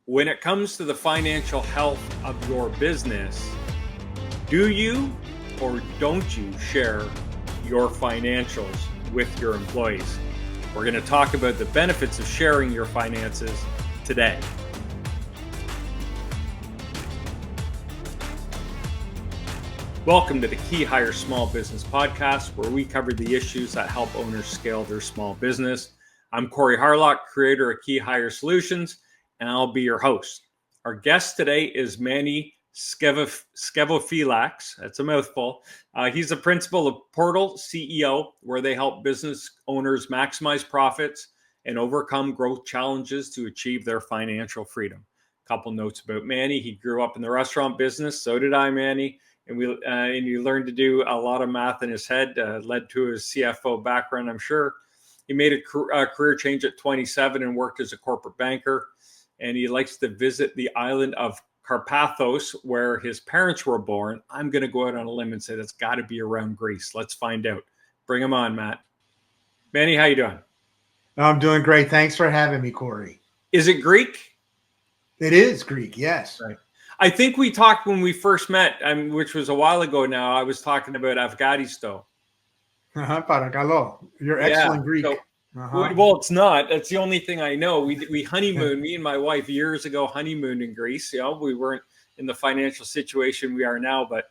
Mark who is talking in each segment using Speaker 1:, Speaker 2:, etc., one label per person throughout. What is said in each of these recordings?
Speaker 1: When it comes to the financial health of your business, do you or don't you share your financials with your employees? We're going to talk about the benefits of sharing your finances today. Welcome to the KeyHire Small Business Podcast, where we cover the issues that help owners scale their small business. I'm Corey Harlock, creator of KeyHire Solutions, and I'll be your host. Our guest today is Manny Skevofilax. That's a mouthful. He's the principal of Portal CFO, where they help business owners maximize profits and overcome growth challenges to achieve their financial freedom. A couple notes about Manny. He grew up in the restaurant business. So did I, Manny. And he learned to do a lot of math in his head, led to his CFO background, I'm sure. He made a career change at 27 and worked as a corporate banker. And he likes to visit the island of Carpathos, where his parents were born. I'm going to go out on a limb and say that's got to be around Greece. Let's find out. Bring him on, Matt. Manny, how you doing?
Speaker 2: I'm doing great. Thanks for having me, Corey.
Speaker 1: Is it Greek?
Speaker 2: It is Greek, yes.
Speaker 1: Right. I think we talked when we first met, which was a while ago now. I was talking about Afghanistan.
Speaker 2: Paracalo. You're excellent Greek.
Speaker 1: So, well, it's not. That's the only thing I know. We honeymooned, me and my wife years ago, honeymooned in Greece. You know, we weren't in the financial situation we are now, but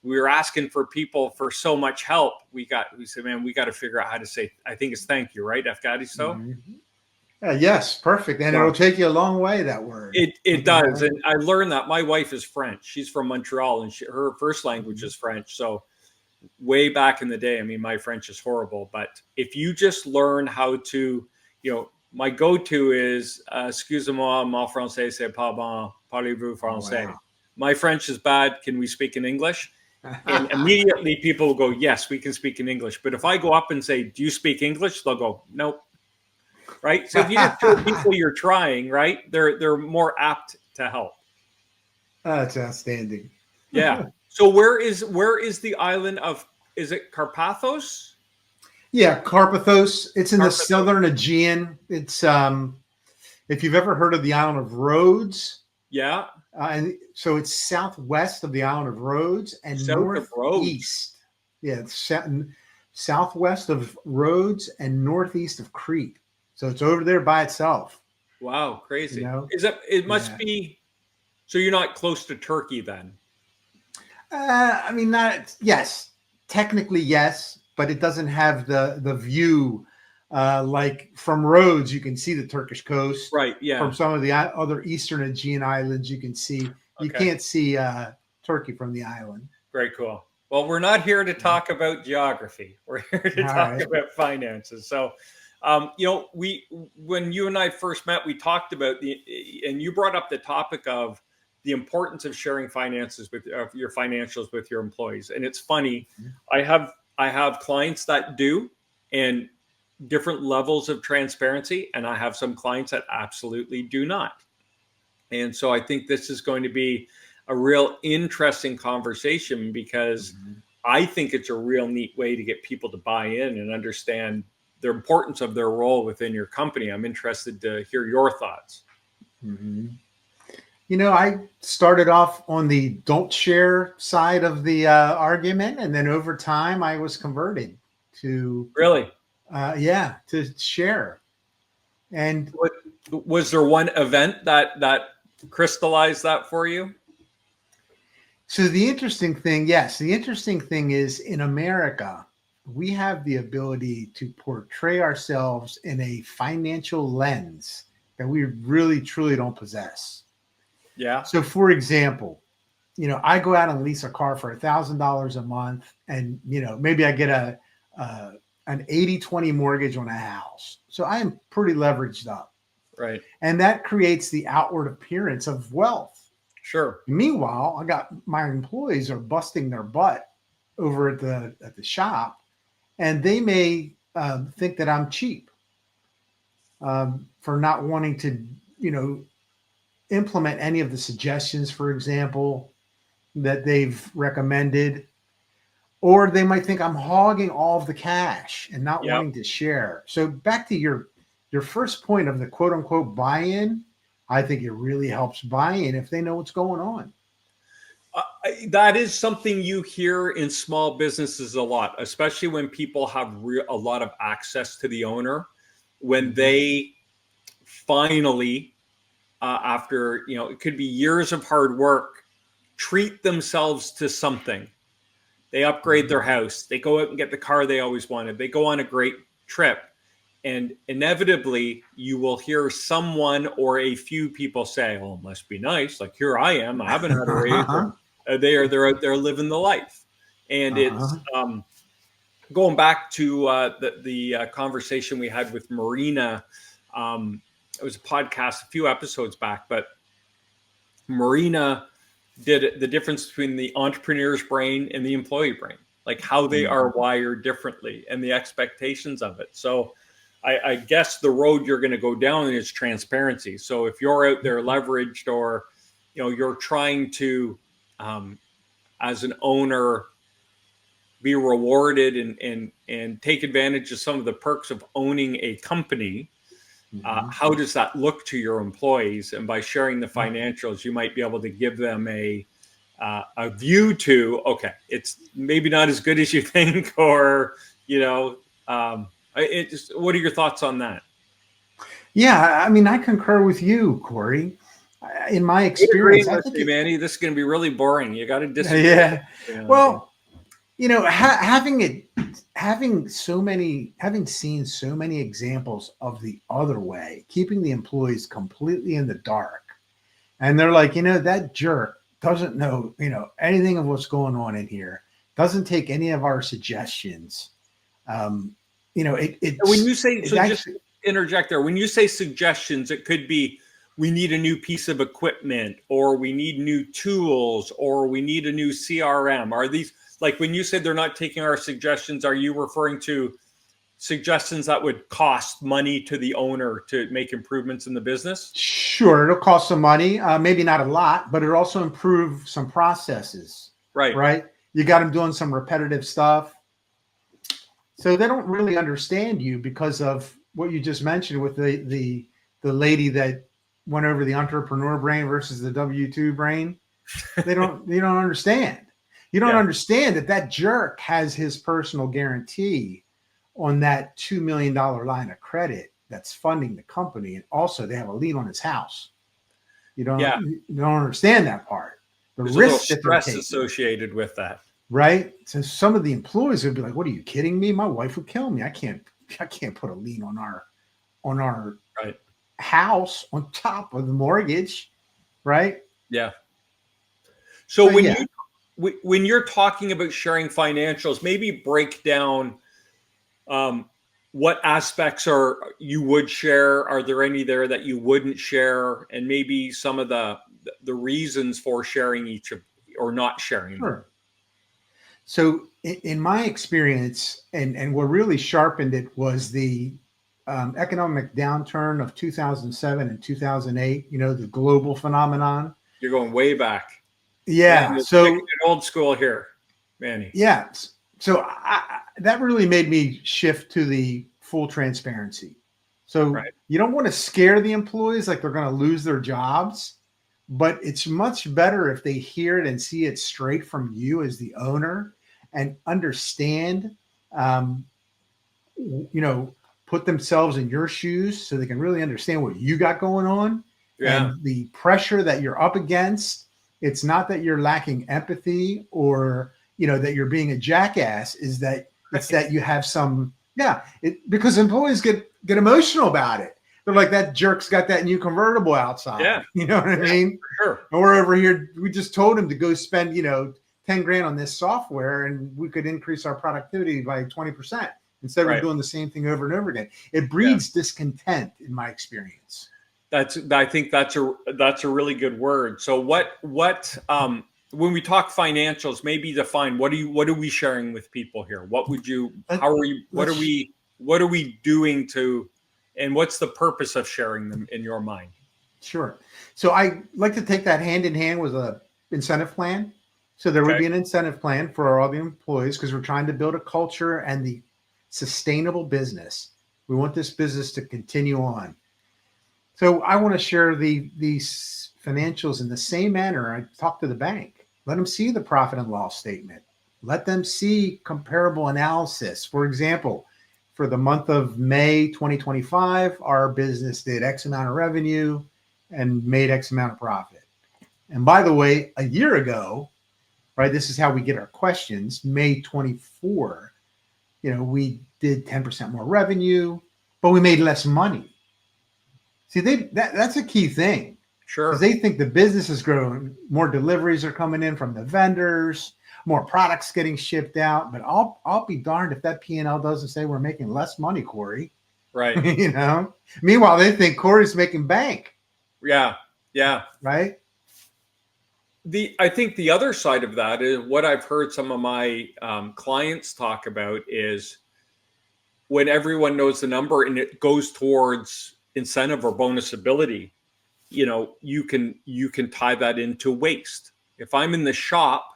Speaker 1: we were asking for people for so much help. We said, man, we got to figure out how to say, I think it's thank you, right? Afghanistan.
Speaker 2: Mm-hmm. Yes, perfect. And it'll take you a long way, that word.
Speaker 1: It does. And I learned that. My wife is French. She's from Montreal, and her first language is French. So way back in the day, I mean, my French is horrible, but if you just learn how to, my go-to is, excusez-moi, mon français, c'est pas bon, parlez-vous français? Wow. My French is bad. Can we speak in English? And immediately people will go, yes, we can speak in English. But if I go up and say, do you speak English? They'll go, nope. Right? So if you just show people you're trying, right, they're more apt to help.
Speaker 2: That's outstanding.
Speaker 1: Yeah. So where is the island of, is it Carpathos?
Speaker 2: Yeah, Carpathos. It's in the southern Aegean. It's if you've ever heard of the island of Rhodes.
Speaker 1: Yeah.
Speaker 2: And so it's southwest of the island of Rhodes and northeast. Yeah, southwest of Rhodes and northeast of Crete. So it's over there by itself.
Speaker 1: Wow, crazy. It must be, so you're not close to Turkey then?
Speaker 2: Yes, technically yes, but it doesn't have the view like from Rhodes. You can see the Turkish coast,
Speaker 1: right? Yeah.
Speaker 2: From some of the other eastern Aegean islands, you can see. Okay. You can't see Turkey from the island.
Speaker 1: Very cool. Well, we're not here to talk about geography. We're here to talk about finances. So, when you and I first met, we talked about and you brought up the topic of the importance of sharing finances with your financials with your employees. And it's funny, I have clients that do, and different levels of transparency, and I have some clients that absolutely do not. And so I think this is going to be a real interesting conversation, because I think it's a real neat way to get people to buy in and understand the importance of their role within your company. I'm interested to hear your thoughts.
Speaker 2: Mm-hmm. I started off on the don't share side of the argument, and then over time I was converted to to share. And
Speaker 1: was there one event that crystallized that for you?
Speaker 2: So the interesting thing is, in America, we have the ability to portray ourselves in a financial lens that we really truly don't possess.
Speaker 1: Yeah.
Speaker 2: So, for example, I go out and lease a car for $1,000 a month, and maybe I get an 80-20 mortgage on a house. So I am pretty leveraged up,
Speaker 1: right? And
Speaker 2: that creates the outward appearance of wealth.
Speaker 1: Sure.
Speaker 2: Meanwhile, I got my employees are busting their butt over at the shop, and they may think that I'm cheap for not wanting to, implement any of the suggestions, for example, that they've recommended, or they might think I'm hogging all of the cash and not wanting to share. So back to your first point of the quote unquote buy-in, I think it really helps buy-in if they know what's going on.
Speaker 1: That is something you hear in small businesses a lot, especially when people have a lot of access to the owner. When they finally, after, it could be years of hard work, treat themselves to something. They upgrade their house. They go out and get the car they always wanted. They go on a great trip. And inevitably, you will hear someone or a few people say, "Oh, it must be nice. Like, here I am. I haven't had a raise." They're out there living the life. And it's going back to the conversation we had with Marina. It was a podcast a few episodes back, but Marina did the difference between the entrepreneur's brain and the employee brain, like how they are wired differently and the expectations of it. So I guess the road you're going to go down is transparency. So if you're out there leveraged, or, you're trying to, as an owner, be rewarded and take advantage of some of the perks of owning a company, how does that look to your employees? And by sharing the financials, you might be able to give them a view to, okay, it's maybe not as good as you think, or, what are your thoughts on that?
Speaker 2: Yeah, I mean, I concur with you, Corey. In my experience,
Speaker 1: I think Manny, this is going to be really boring. You got to disagree.
Speaker 2: Yeah. Well, having seen so many examples of the other way, keeping the employees completely in the dark, and they're like, that jerk doesn't know, anything of what's going on in here, doesn't take any of our suggestions.
Speaker 1: When you say, just interject there, when you say suggestions, it could be, we need a new piece of equipment, or we need new tools, or we need a new CRM. Are these, like, when you say they're not taking our suggestions, are you referring to suggestions that would cost money to the owner to make improvements in the business?
Speaker 2: Sure, it'll cost some money, maybe not a lot, but it'll also improve some processes. Right. You got them doing some repetitive stuff. So they don't really understand you because of what you just mentioned with the lady that went over the entrepreneur brain versus the W-2 brain. They don't understand. You don't understand that jerk has his personal guarantee on that $2 million line of credit that's funding the company. And also they have a lien on his house. You don't understand that part.
Speaker 1: There's risk a little stress associated with that.
Speaker 2: Right. So some of the employees would be like, "What are you kidding me? My wife would kill me. I can't put a lien on our house on top of the mortgage." Right. Yeah.
Speaker 1: So when you're talking about sharing financials, maybe break down what aspects you would share. Are there any there that you wouldn't share? And maybe some of the reasons for sharing each of, or not sharing them.
Speaker 2: Sure. So in my experience, and what really sharpened it was the economic downturn of 2007 and 2008, the global phenomenon.
Speaker 1: You're going way back.
Speaker 2: Yeah. So
Speaker 1: old school here, Manny.
Speaker 2: Yeah. So that really made me shift to the full transparency. So you don't want to scare the employees like they're going to lose their jobs, but it's much better if they hear it and see it straight from you as the owner and understand, put themselves in your shoes so they can really understand what you got going on and the pressure that you're up against. It's not that you're lacking empathy or, that you're being a jackass, it's that you have some, because employees get emotional about it. They're like, that jerk's got that new convertible outside. Yeah. You know what I mean?
Speaker 1: For sure.
Speaker 2: And we're over here, we just told him to go spend, 10 grand on this software and we could increase our productivity by 20% instead of doing the same thing over and over again. It breeds discontent in my experience.
Speaker 1: I think that's a really good word. So what when we talk financials, maybe define what are we sharing with people here? What are we doing to, and what's the purpose of sharing them in your mind?
Speaker 2: Sure. So I like to take that hand in hand with a incentive plan. So there would be an incentive plan for all the employees because we're trying to build a culture and the sustainable business. We want this business to continue on. So I want to share these financials in the same manner I talk to the bank. Let them see the profit and loss statement. Let them see comparable analysis. For example, for the month of May 2025, our business did X amount of revenue and made X amount of profit. And by the way, a year ago, right, this is how we get our questions, May 24, we did 10% more revenue, but we made less money. See, that's a key thing.
Speaker 1: Sure.
Speaker 2: Because they think the business is growing, more deliveries are coming in from the vendors, more products getting shipped out. But I'll be darned if that P&L doesn't say we're making less money, Corey.
Speaker 1: Right.
Speaker 2: Meanwhile, they think Corey's making bank.
Speaker 1: Yeah.
Speaker 2: Right.
Speaker 1: I think the other side of that is what I've heard some of my clients talk about is when everyone knows the number and it goes towards incentive or bonusability, you can tie that into waste. If I'm in the shop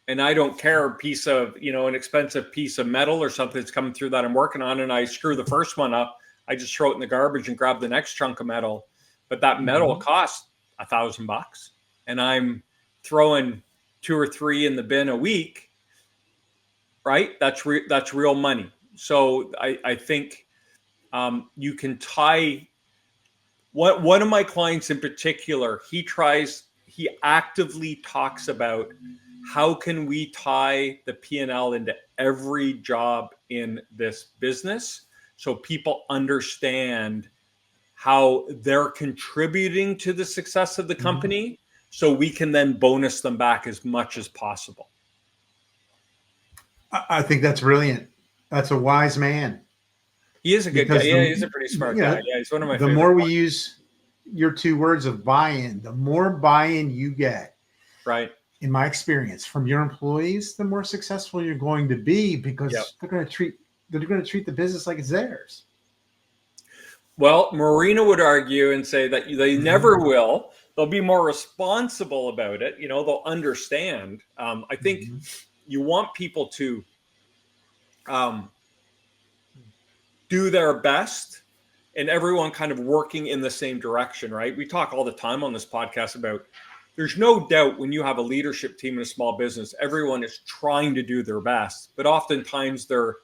Speaker 1: and I don't care, a piece of, an expensive piece of metal or something that's coming through that I'm working on, and I screw the first one up, I just throw it in the garbage and grab the next chunk of metal. But that metal costs $1,000 and I'm throwing 2 or 3 in the bin a week, right? That's real money. So I think you can tie. One of my clients in particular, he actively talks about how can we tie the P&L into every job in this business so people understand how they're contributing to the success of the company, so we can then bonus them back as much as possible.
Speaker 2: I think that's brilliant. That's a wise man.
Speaker 1: He is a good guy. Yeah, he's a pretty smart guy. Yeah, he's one of my favorite.
Speaker 2: The more we use your 2 words of buy-in, the more buy-in you get.
Speaker 1: Right.
Speaker 2: In my experience, from your employees, the more successful you're going to be, because they're going to treat the business like it's theirs.
Speaker 1: Well, Marina would argue and say that they never will. They'll be more responsible about it. They'll understand. I think you want people to do their best and everyone kind of working in the same direction, right? We talk all the time on this podcast about there's no doubt when you have a leadership team in a small business, everyone is trying to do their best, but oftentimes their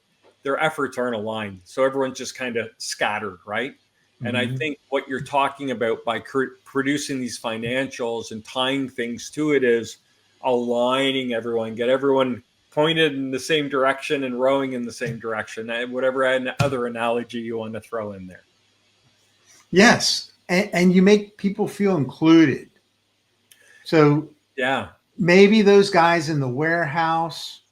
Speaker 1: efforts aren't aligned. So everyone's just kind of scattered, right? And I think what you're talking about by producing these financials and tying things to it is aligning everyone, get everyone pointed in the same direction and rowing in the same direction, whatever other analogy you want to throw in there.
Speaker 2: Yes. And you make people feel included. So maybe those guys in the warehouse,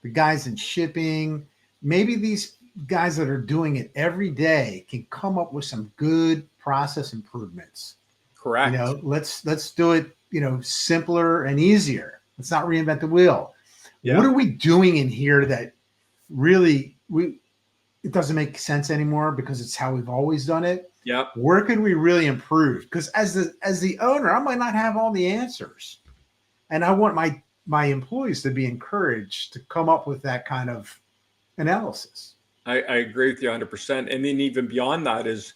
Speaker 2: the guys in shipping, maybe these guys that are doing it every day can come up with some good process improvements.
Speaker 1: Correct.
Speaker 2: Let's do it, simpler and easier. Let's not reinvent the wheel. Yeah. What are we doing in here that really it doesn't make sense anymore because it's how we've always done it?
Speaker 1: Yeah.
Speaker 2: Where can we really improve? Because as the owner, I might not have all the answers. And I want my employees to be encouraged to come up with that kind of analysis.
Speaker 1: I agree with you 100%. And then even beyond that is,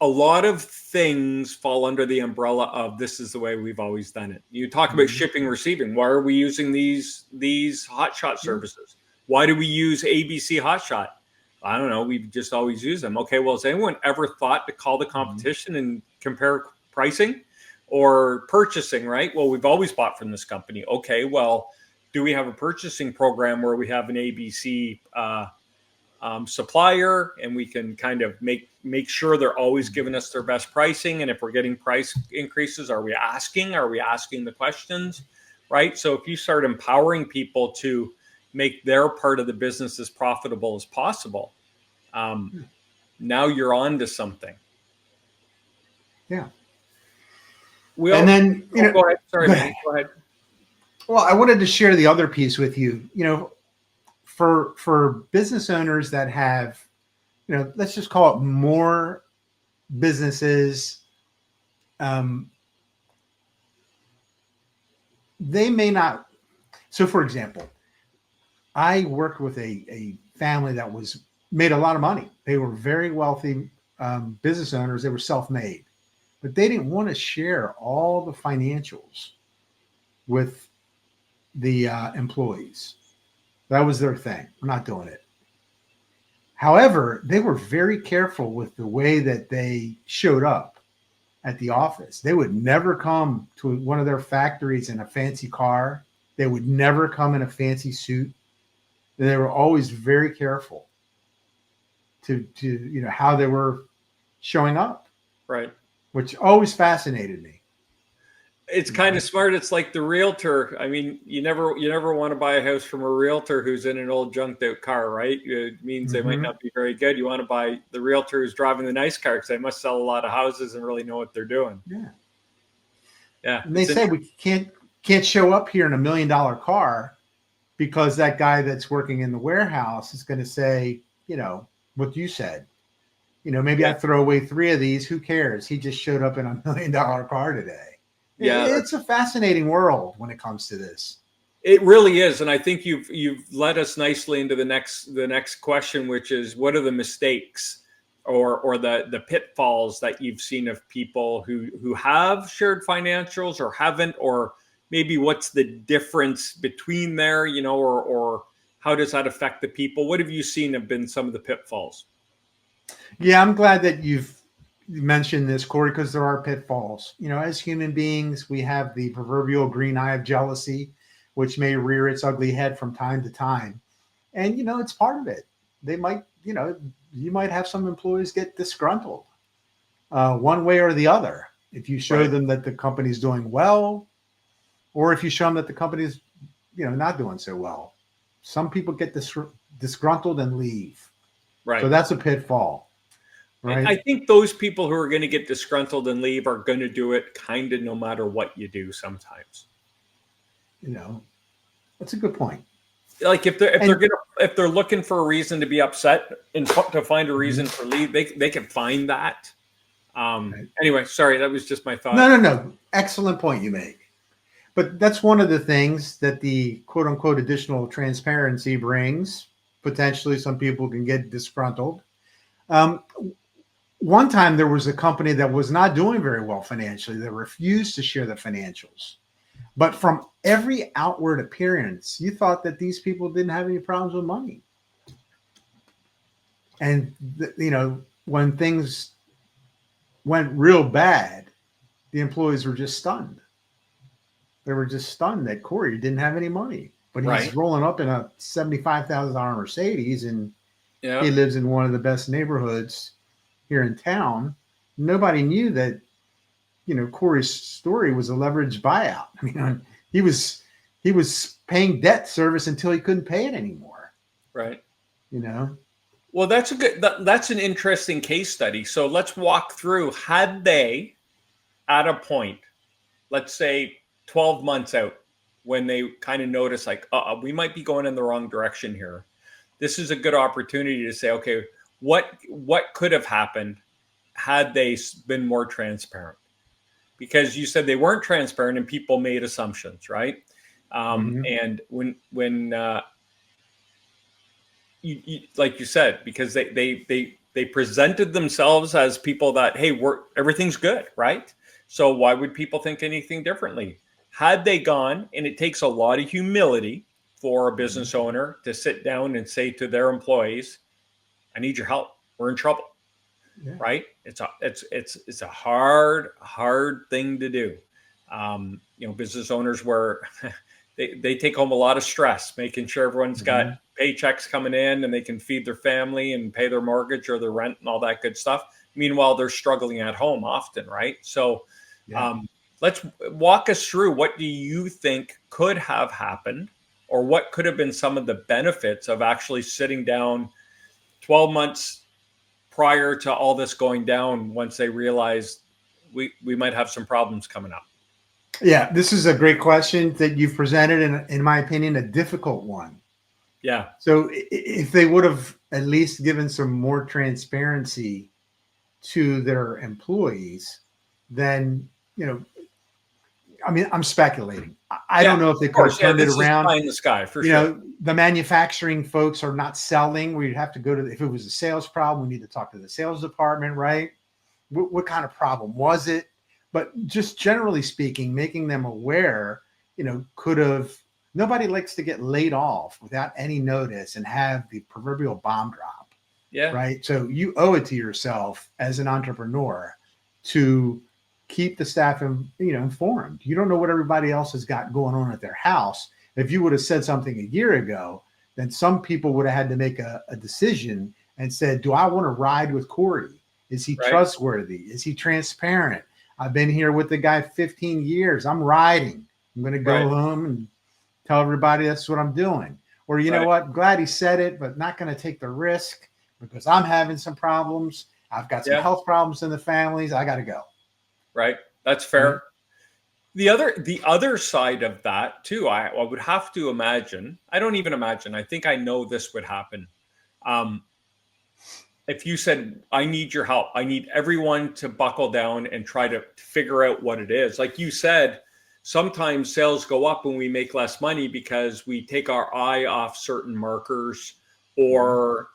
Speaker 1: a lot of things fall under the umbrella of this is the way we've always done it. You talk about shipping, receiving. Why are we using these hotshot services? Why do we use ABC Hotshot? I don't know. We've just always used them. Okay, well, has anyone ever thought to call the competition and compare pricing or purchasing, right? Well, we've always bought from this company. Okay, well, do we have a purchasing program where we have an ABC supplier and we can kind of make sure they're always giving us their best pricing? And if we're getting price increases, are we asking the questions, right? So if you start empowering people to make their part of the business as profitable as possible, now you're on to something.
Speaker 2: Yeah.
Speaker 1: Go ahead. Sorry, man. Go ahead.
Speaker 2: Well, I wanted to share the other piece with you. For business owners that have, let's just call it more businesses, they may not. So, for example, I worked with a family that made a lot of money. They were very wealthy, business owners, they were self-made, but they didn't want to share all the financials with the employees. That was their thing. We're not doing it. However, they were very careful with the way that they showed up at the office. They would never come to one of their factories in a fancy car. They would never come in a fancy suit. They were always very careful to how they were showing up.
Speaker 1: Right.
Speaker 2: Which always fascinated me.
Speaker 1: It's kind of smart. It's like the realtor. I mean, you never want to buy a house from a realtor who's in an old junked out car, right? It means they might not be very good. You want to buy the realtor who's driving the nice car because they must sell a lot of houses and really know what they're doing.
Speaker 2: Yeah.
Speaker 1: Yeah.
Speaker 2: And they say we can't show up here in $1 million car because that guy that's working in the warehouse is going to say, what you said. Maybe I throw away 3 of these. Who cares? He just showed up in $1 million car today. Yeah, it's a fascinating world when it comes to this.
Speaker 1: It really is, and I think you've led us nicely into the next question, which is what are the mistakes or the pitfalls that you've seen of people who have shared financials or haven't, or maybe what's the difference between there, or how does that affect the people? What have you seen have been some of the pitfalls?
Speaker 2: Yeah, I'm glad that you've mentioned this, Corey, because there are pitfalls. As human beings, we have the proverbial green eye of jealousy, which may rear its ugly head from time to time. And, it's part of it. They might, you might have some employees get disgruntled one way or the other. If you show them that the company's doing well, or if you show them that the company's, not doing so well. Some people get disgruntled and leave. Right. So that's a pitfall. Right.
Speaker 1: And I think those people who are going to get disgruntled and leave are going to do it kind of no matter what you do sometimes.
Speaker 2: That's a good point.
Speaker 1: Like if they're looking for a reason to be upset and to find a reason for leave, they can find that. Anyway, sorry, that was just my thought.
Speaker 2: No. Excellent point you make. But that's one of the things that the quote unquote additional transparency brings. Potentially some people can get disgruntled. One time there was a company that was not doing very well financially. They refused to share the financials. But from every outward appearance, you thought that these people didn't have any problems with money. And, when things went real bad, the employees were just stunned. They were just stunned that Corey didn't have any money. But he's rolling up in a $75,000 Mercedes, and he lives in one of the best neighborhoods here in town. Nobody knew that, Corey's story was a leveraged buyout. I mean, he was paying debt service until he couldn't pay it anymore.
Speaker 1: Right.
Speaker 2: Well,
Speaker 1: that's an interesting case study. So let's walk through. Had they, at a point, let's say 12 months out, when they kind of notice like, we might be going in the wrong direction here. This is a good opportunity to say, okay, what could have happened had they been more transparent? Because you said they weren't transparent and people made assumptions, right? And when you like you said, because they presented themselves as people that, hey, everything's good, right? So why would people think anything differently? Had they gone, and it takes a lot of humility for a business owner to sit down and say to their employees, I need your help. We're in trouble. Yeah. Right? It's a hard thing to do. Business owners where they take home a lot of stress, making sure everyone's got paychecks coming in and they can feed their family and pay their mortgage or their rent and all that good stuff. Meanwhile, they're struggling at home often, right? So let's walk us through, what do you think could have happened, or what could have been some of the benefits of actually sitting down 12 months prior to all this going down, once they realized we might have some problems coming up?
Speaker 2: Yeah, this is a great question that you've presented, and in my opinion, a difficult one.
Speaker 1: Yeah.
Speaker 2: So if they would have at least given some more transparency to their employees, then, I mean, I'm speculating. I don't know if they could have turned it around.
Speaker 1: Pie in the sky for sure.
Speaker 2: The manufacturing folks are not selling. We'd have to go to, if it was a sales problem, we need to talk to the sales department, right? What kind of problem was it? But just generally speaking, making them aware, could have, nobody likes to get laid off without any notice and have the proverbial bomb drop.
Speaker 1: Yeah.
Speaker 2: Right. So you owe it to yourself as an entrepreneur to keep the staff, informed. You don't know what everybody else has got going on at their house. If you would have said something a year ago, then some people would have had to make a decision and said, do I want to ride with Corey? Is he trustworthy? Is he transparent? I've been here with the guy 15 years. I'm riding. I'm going to go home and tell everybody that's what I'm doing. Or, you know what? Glad he said it, but not going to take the risk because I'm having some problems. I've got some health problems in the families. I got to go. Right.
Speaker 1: That's fair. Mm-hmm. The other side of that too, I would have to imagine, I don't even imagine, I think I know this would happen. If you said, I need your help, I need everyone to buckle down and try to figure out what it is. Like you said, sometimes sales go up when we make less money because we take our eye off certain markers, or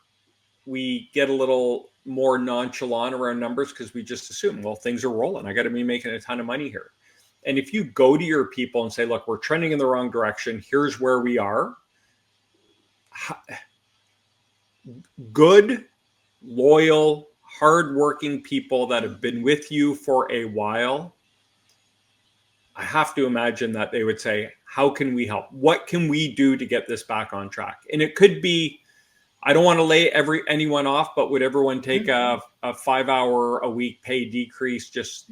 Speaker 1: we get a little more nonchalant around numbers because we just assume, well, things are rolling. I got to be making a ton of money here. And if you go to your people and say, look, we're trending in the wrong direction, here's where we are. Good, loyal, hardworking people that have been with you for a while, I have to imagine that they would say, how can we help? What can we do to get this back on track? And it could be, I don't want to lay anyone off, but would everyone take a 5-hour a week pay decrease just,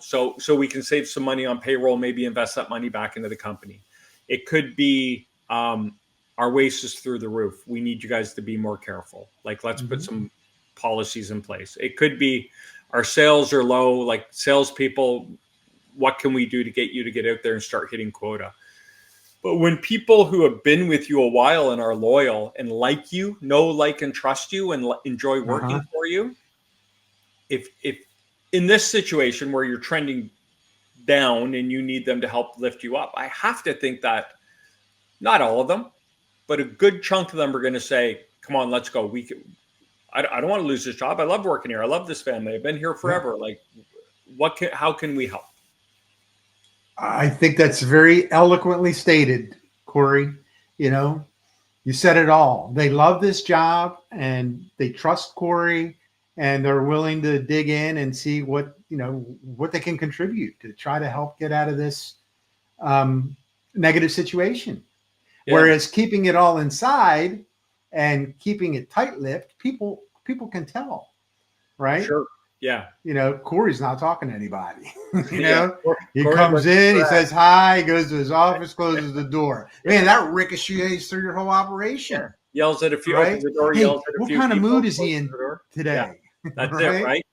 Speaker 1: so we can save some money on payroll, maybe invest that money back into the company. It could be our waste is through the roof. We need you guys to be more careful. Like, let's put some policies in place. It could be our sales are low, like salespeople, what can we do to get you to get out there and start hitting quota? But when people who have been with you a while and are loyal and like you, know, like, and trust you and enjoy working for you, if in this situation where you're trending down and you need them to help lift you up, I have to think that not all of them, but a good chunk of them are going to say, come on, let's go. I don't want to lose this job. I love working here. I love this family. I've been here forever. Like, how can we help?
Speaker 2: I think that's very eloquently stated, Corey. You said it all. They love this job and they trust Corey, and they're willing to dig in and see what they can contribute to try to help get out of this negative situation. Yeah. Whereas keeping it all inside and keeping it tight-lipped, people can tell, right?
Speaker 1: Sure. Yeah.
Speaker 2: Corey's not talking to anybody. He comes in, he says hi, he goes to his office, closes the door. Man, that ricochets through your whole operation.
Speaker 1: Yeah. Yells at a few, opens the door, yells at a few.
Speaker 2: What kind of mood is he in today?
Speaker 1: Yeah. That's it, right?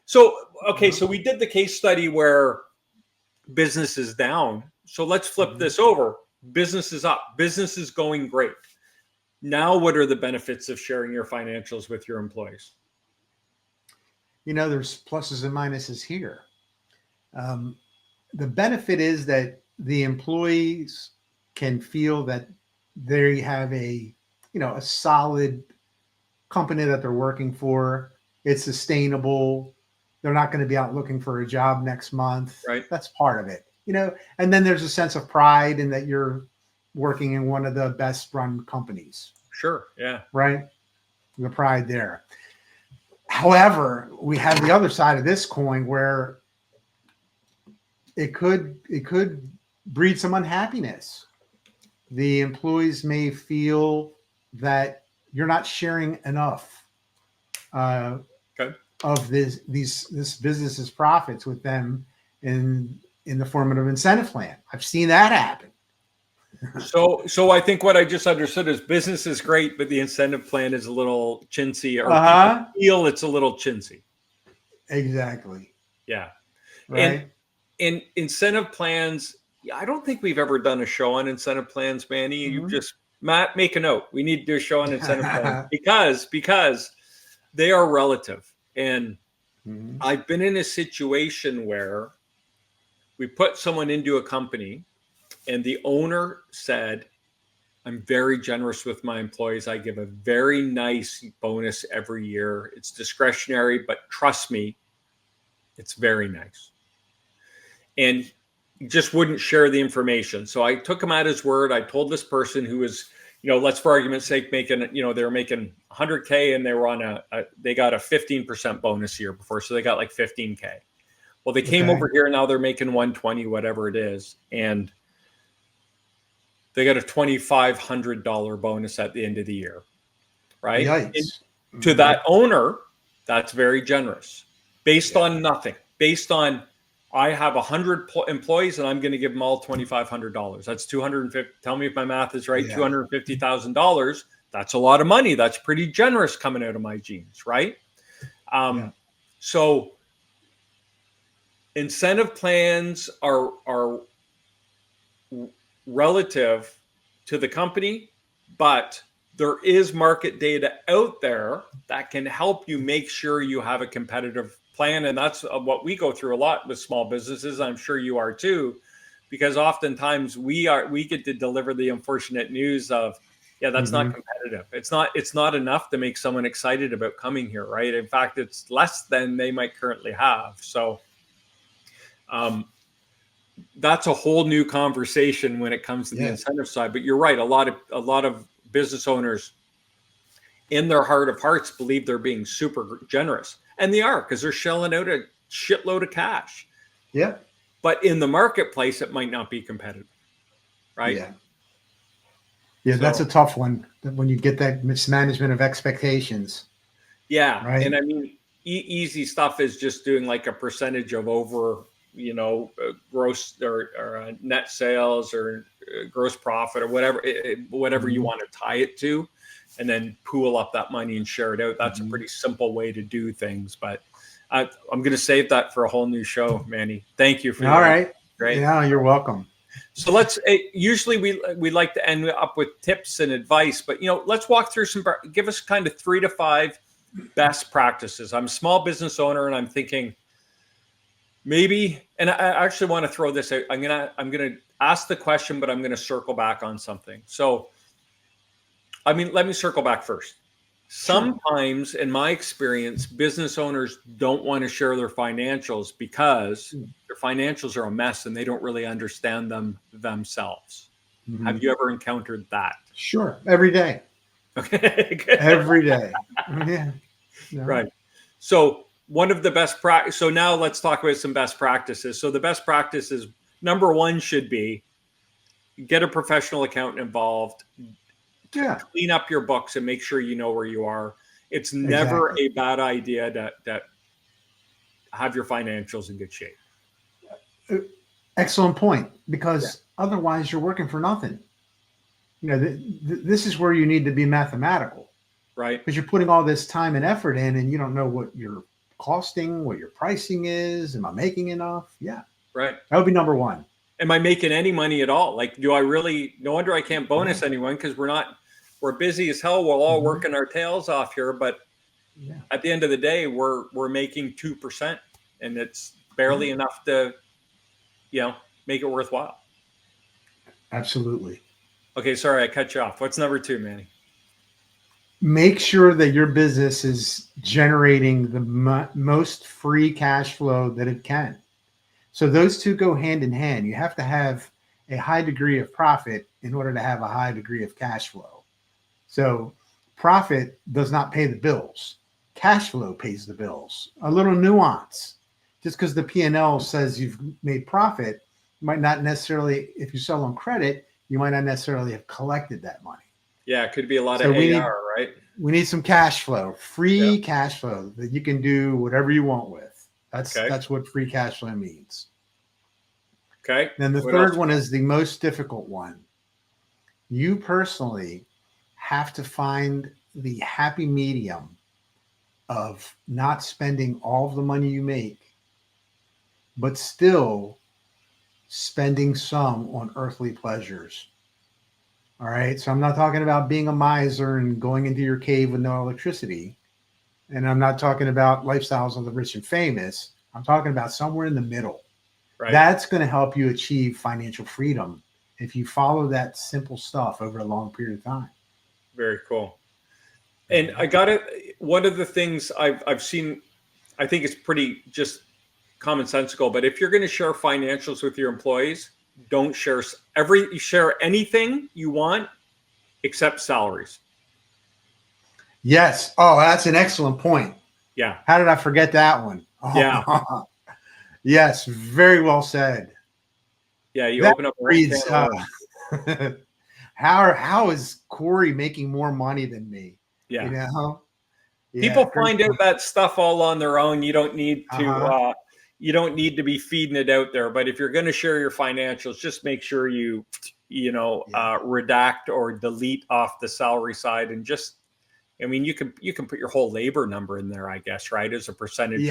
Speaker 1: So, okay, so we did the case study where business is down. So let's flip this over. Business is up. Business is going great. Now, what are the benefits of sharing your financials with your employees?
Speaker 2: There's pluses and minuses here. The benefit is that the employees can feel that they have a solid company that they're working for. It's sustainable. They're not going to be out looking for a job next month.
Speaker 1: Right.
Speaker 2: That's part of it, and then there's a sense of pride in that you're working in one of the best run companies.
Speaker 1: Sure. Yeah.
Speaker 2: Right. The pride there. However, we have the other side of this coin where it could breed some unhappiness. The employees may feel that you're not sharing enough of this business's profits with them in the form of an incentive plan. I've seen that happen.
Speaker 1: So I think what I just understood is business is great, but the incentive plan is a little chintzy, or people feel it's a little chintzy.
Speaker 2: Exactly.
Speaker 1: Yeah.
Speaker 2: Right.
Speaker 1: And incentive plans, I don't think we've ever done a show on incentive plans, Manny. You just, Matt, make a note. We need to do a show on incentive plans because they are relative. And I've been in a situation where we put someone into a company, and the owner said, I'm very generous with my employees. I give a very nice bonus every year. It's discretionary, but trust me, it's very nice. And he just wouldn't share the information. So I took him at his word. I told this person who was, let's for argument's sake, making, they were making 100K and they were on they got a 15% bonus year before. So they got like 15K. Well, they came over here. Now they're making 120, whatever it is. And they got a $2,500 bonus at the end of the year. Right. To that owner, that's very generous based on nothing, based on, I have 100 employees and I'm going to give them all $2,500. That's 250. Tell me if my math is right. $250,000. That's a lot of money. That's pretty generous coming out of my jeans. Right. So incentive plans are relative to the company, but there is market data out there that can help you make sure you have a competitive plan. And that's what we go through a lot with small businesses. I'm sure you are too, because oftentimes we get to deliver the unfortunate news of, that's not competitive. It's not enough to make someone excited about coming here. Right. In fact, it's less than they might currently have. So, that's a whole new conversation when it comes to the incentive side. But you're right. A lot of business owners in their heart of hearts believe they're being super generous, and they are, because they're shelling out a shitload of cash.
Speaker 2: Yeah.
Speaker 1: But in the marketplace, it might not be competitive. Right.
Speaker 2: Yeah. That's a tough one when you get that mismanagement of expectations.
Speaker 1: Yeah.
Speaker 2: Right.
Speaker 1: And I mean, easy stuff is just doing like a percentage of over, gross or net sales or gross profit or whatever you want to tie it to, and then pool up that money and share it out. That's a pretty simple way to do things. But I'm going to save that for a whole new show, Manny. Thank you for
Speaker 2: all right.
Speaker 1: Great.
Speaker 2: Yeah, you're welcome.
Speaker 1: So let's usually we like to end up with tips and advice, but let's walk through give us kind of 3 to 5 best practices. I'm a small business owner and I'm thinking, maybe, and I actually want to throw this out. I'm gonna ask the question, but I'm gonna circle back on something. So, let me circle back first. Sometimes, in my experience, business owners don't want to share their financials because their financials are a mess and they don't really understand them themselves. Have you ever encountered that?
Speaker 2: Sure, every day.
Speaker 1: Okay,
Speaker 2: every day. Yeah. No.
Speaker 1: Right. So. One of the best practice. So now let's talk about some best practices. So the best practices, number 1 should be get a professional accountant involved. Clean up your books and make sure you know where you are. It's never a bad idea to have your financials in good shape.
Speaker 2: Excellent point, because otherwise you're working for nothing. This is where you need to be mathematical,
Speaker 1: right?
Speaker 2: Because you're putting all this time and effort in, and you don't know what you're costing, what your pricing is. Am I making enough? Yeah.
Speaker 1: Right.
Speaker 2: That would be number 1.
Speaker 1: Am I making any money at all? Like, do I really, no wonder I can't bonus anyone, because we're busy as hell. We're all working our tails off here, but at the end of the day, we're making 2% and it's barely enough to, make it worthwhile.
Speaker 2: Absolutely.
Speaker 1: Okay. Sorry, I cut you off. What's number 2, Manny?
Speaker 2: Make sure that your business is generating the most free cash flow that it can. So those two go hand in hand. You have to have a high degree of profit in order to have a high degree of cash flow. So profit does not pay the bills. Cash flow pays the bills. A little nuance. Just because the P&L says you've made profit, might not necessarily, if you sell on credit, you might not necessarily have collected that money.
Speaker 1: Yeah, it could be a lot of AR, right?
Speaker 2: We need some cash flow, free cash flow that you can do whatever you want with. That's what free cash flow means.
Speaker 1: Okay.
Speaker 2: Then the third one is the most difficult one. You personally have to find the happy medium of not spending all of the money you make, but still spending some on earthly pleasures. All right. So I'm not talking about being a miser and going into your cave with no electricity. And I'm not talking about lifestyles of the rich and famous. I'm talking about somewhere in the middle. That's going to help you achieve financial freedom if you follow that simple stuff over a long period of time.
Speaker 1: Very cool. And one of the things I've seen, I think it's pretty just commonsensical, but if you're going to share financials with your employees, don't share anything you want except salaries.
Speaker 2: Yes. Oh, that's an excellent point.
Speaker 1: Yeah.
Speaker 2: How did I forget that one? Oh,
Speaker 1: yeah.
Speaker 2: Yes. Very well said.
Speaker 1: Yeah. You open up.
Speaker 2: How is Corey making more money than me?
Speaker 1: Yeah.
Speaker 2: You know?
Speaker 1: People find out that stuff all on their own. You don't need to, be feeding it out there. But if you're going to share your financials, just make sure you redact or delete off the salary side, and you can put your whole labor number in there, I guess, right, as a percentage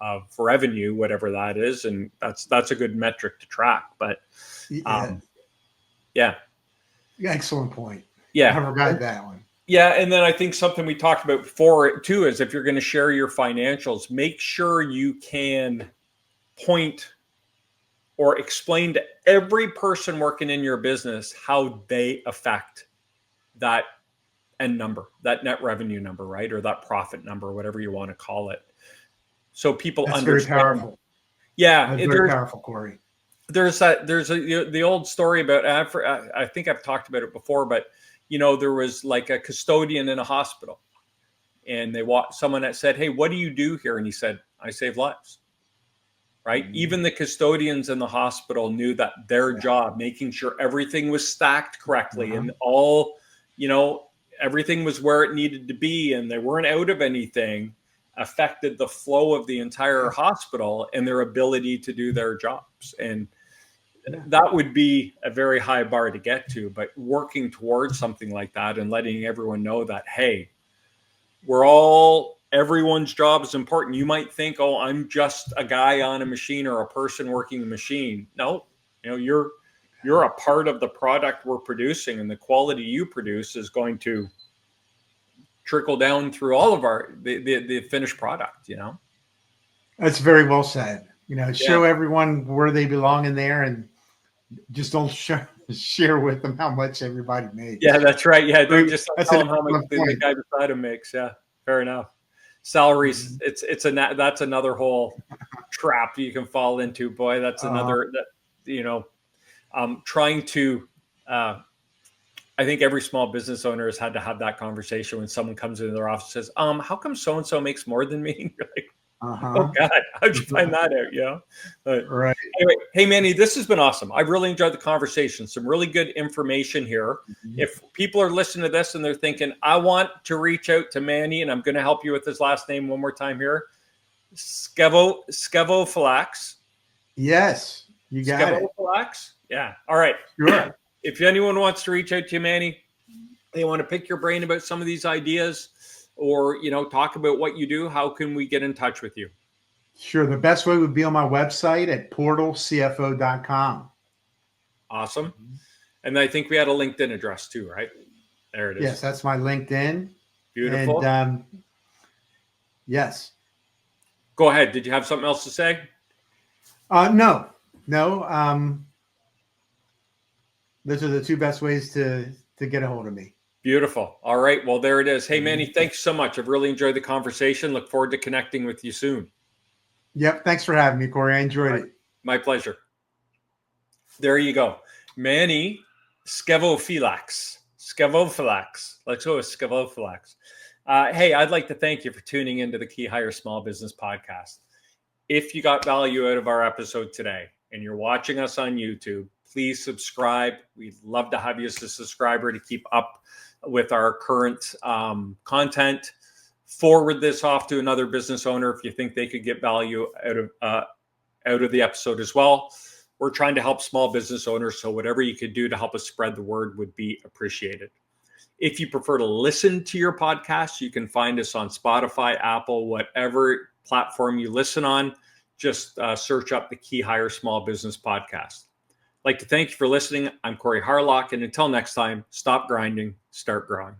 Speaker 1: of revenue, whatever that is, and that's a good metric to track. But
Speaker 2: excellent point.
Speaker 1: Yeah,
Speaker 2: I forgot that one.
Speaker 1: Yeah, and then I think something we talked about before too is if you're going to share your financials, make sure you can point or explain to every person working in your business how they affect that end number, that net revenue number, right? Or that profit number, whatever you want to call it. So people understand.
Speaker 2: Very powerful.
Speaker 1: Yeah.
Speaker 2: That's very powerful, Corey.
Speaker 1: There's the old story about, I think I've talked about it before, but there was like a custodian in a hospital, and someone that said, "Hey, what do you do here?" And he said, "I save lives." Right. Mm-hmm. Even the custodians in the hospital knew that their job, making sure everything was stacked correctly and all, everything was where it needed to be, and they weren't out of anything, affected the flow of the entire hospital and their ability to do their jobs. And that would be a very high bar to get to, but working towards something like that and letting everyone know that, hey, everyone's job is important. You might think, oh, I'm just a guy on a machine or a person working a machine. No, you're a part of the product we're producing, and the quality you produce is going to trickle down through all of the finished product,
Speaker 2: That's very well said. Show everyone where they belong in there, and just don't share with them how much everybody makes.
Speaker 1: Yeah, that's right. Yeah, don't just tell them how much the guy beside him makes. Yeah, fair enough. Salaries, that's another whole trap you can fall into. Boy, that's another trying to. I think every small business owner has had to have that conversation when someone comes into their office and says, how come so and so makes more than me? And you're like, oh God, how'd you find that out? But
Speaker 2: right.
Speaker 1: Anyway, hey Manny, this has been awesome. I've really enjoyed the conversation. Some really good information here. Mm-hmm. If people are listening to this and they're thinking, I want to reach out to Manny, and I'm going to help you with his last name one more time here. Skevofilax.
Speaker 2: Yes, you got it.
Speaker 1: Skevofilax. Yeah. All right.
Speaker 2: Sure.
Speaker 1: If anyone wants to reach out to you, Manny, they want to pick your brain about some of these ideas, or talk about what you do, how can we get in touch with you?
Speaker 2: Sure. The best way would be on my website at portalcfo.com.
Speaker 1: Awesome. And I think we had a LinkedIn address too, right? There it is.
Speaker 2: Yes, that's my LinkedIn.
Speaker 1: Beautiful.
Speaker 2: And yes.
Speaker 1: Go ahead. Did you have something else to say?
Speaker 2: No. Those are the two best ways to get a hold of me.
Speaker 1: Beautiful. All right. Well, there it is. Hey, Manny, thanks so much. I've really enjoyed the conversation. Look forward to connecting with you soon.
Speaker 2: Yep. Thanks for having me, Corey. I enjoyed it.
Speaker 1: My pleasure. There you go. Manny Skevofilax. Let's go with Skevofilax. Hey, I'd like to thank you for tuning into the KeyHire Small Business Podcast. If you got value out of our episode today and you're watching us on YouTube, please subscribe. We'd love to have you as a subscriber to keep up with our current content. Forward this off to another business owner if you think they could get value out of the episode as well. We're trying to help small business owners, so whatever you could do to help us spread the word would be appreciated. If you prefer to listen to your podcast, you can find us on Spotify, Apple, whatever platform you listen on. Just search up the KeyHire Small Business Podcast. I'd like to thank you for listening. I'm Corey Harlock, and until next time, stop grinding, start growing.